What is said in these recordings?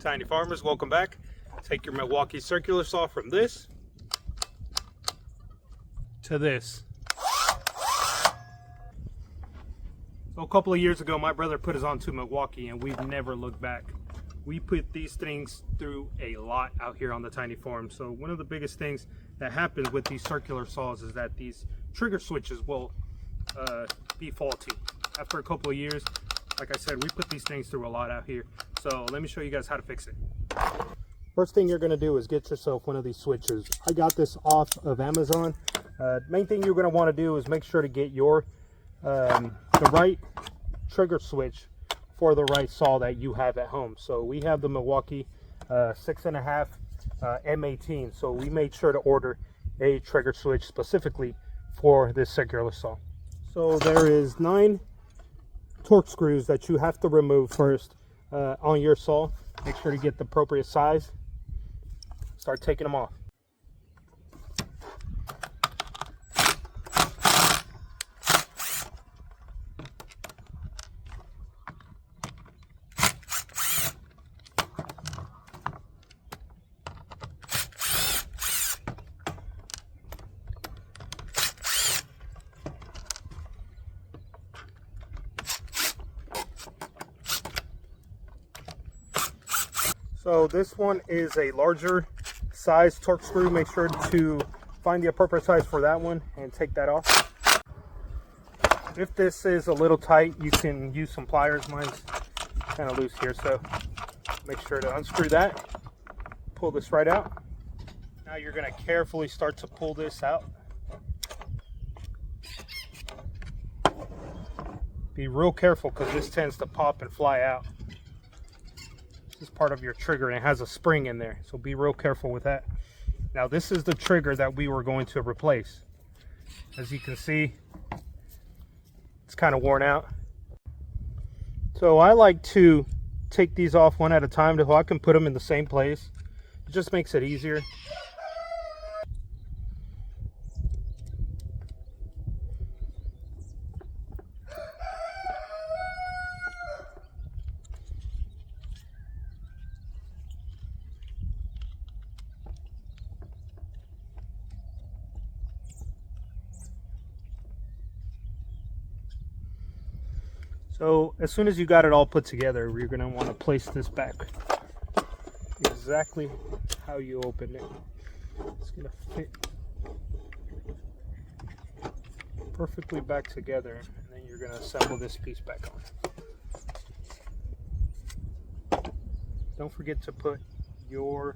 Tiny farmers, welcome back. Take your Milwaukee circular saw from this to this. So a couple of years ago, my brother put us onto Milwaukee and we've never looked back. We put these things through a lot out here on the tiny farm. So one of the biggest things that happens with these circular saws is that these trigger switches will be faulty. After a couple of years, like I said, we put these things through a lot out here. So let me show you guys how to fix it. First thing you're going to do is get yourself one of these switches. I got this off of Amazon. Main thing you're going to want to do is make sure to get your the right trigger switch for the right saw that you have at home. So we have the Milwaukee 6.5 M18. So we made sure to order a trigger switch specifically for this circular saw. So there is 9 torque screws that you have to remove first on your saw. Make sure to get the appropriate size. Start taking them off. So this one is a larger size torque screw. Make sure to find the appropriate size for that one and take that off. If this is a little tight, you can use some pliers. Mine's kind of loose here, so make sure to unscrew that. Pull this right out. Now you're going to carefully start to pull this out. Be real careful because this tends to pop and fly out. This is part of your trigger and it has a spring in there, so be real careful with that. Now this is the trigger that we were going to replace. As you can see, it's kind of worn out. So I like to take these off one at a time so I can put them in the same place. It just makes it easier. So as soon as you got it all put together, you're going to want to place this back exactly how you opened it. It's going to fit perfectly back together, and then you're going to assemble this piece back on. Don't forget to put your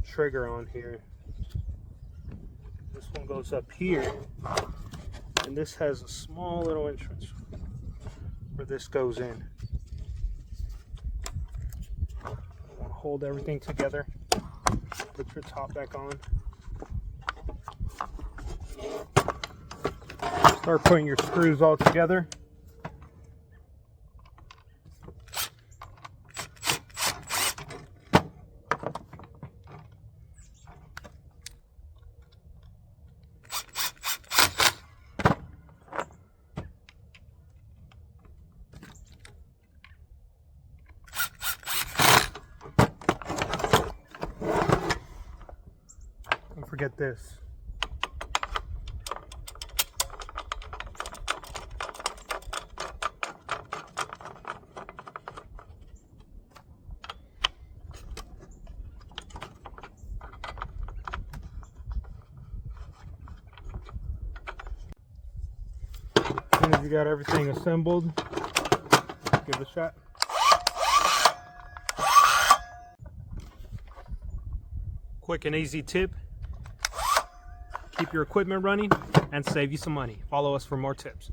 trigger on here. This one goes up here, and this has a small little entrance where this goes in. I want to hold everything together. Put your top back on. Start putting your screws all together. Don't forget this. As soon as you got everything assembled, give it a shot. Quick and easy tip. Keep your equipment running and save you some money. Follow us for more tips.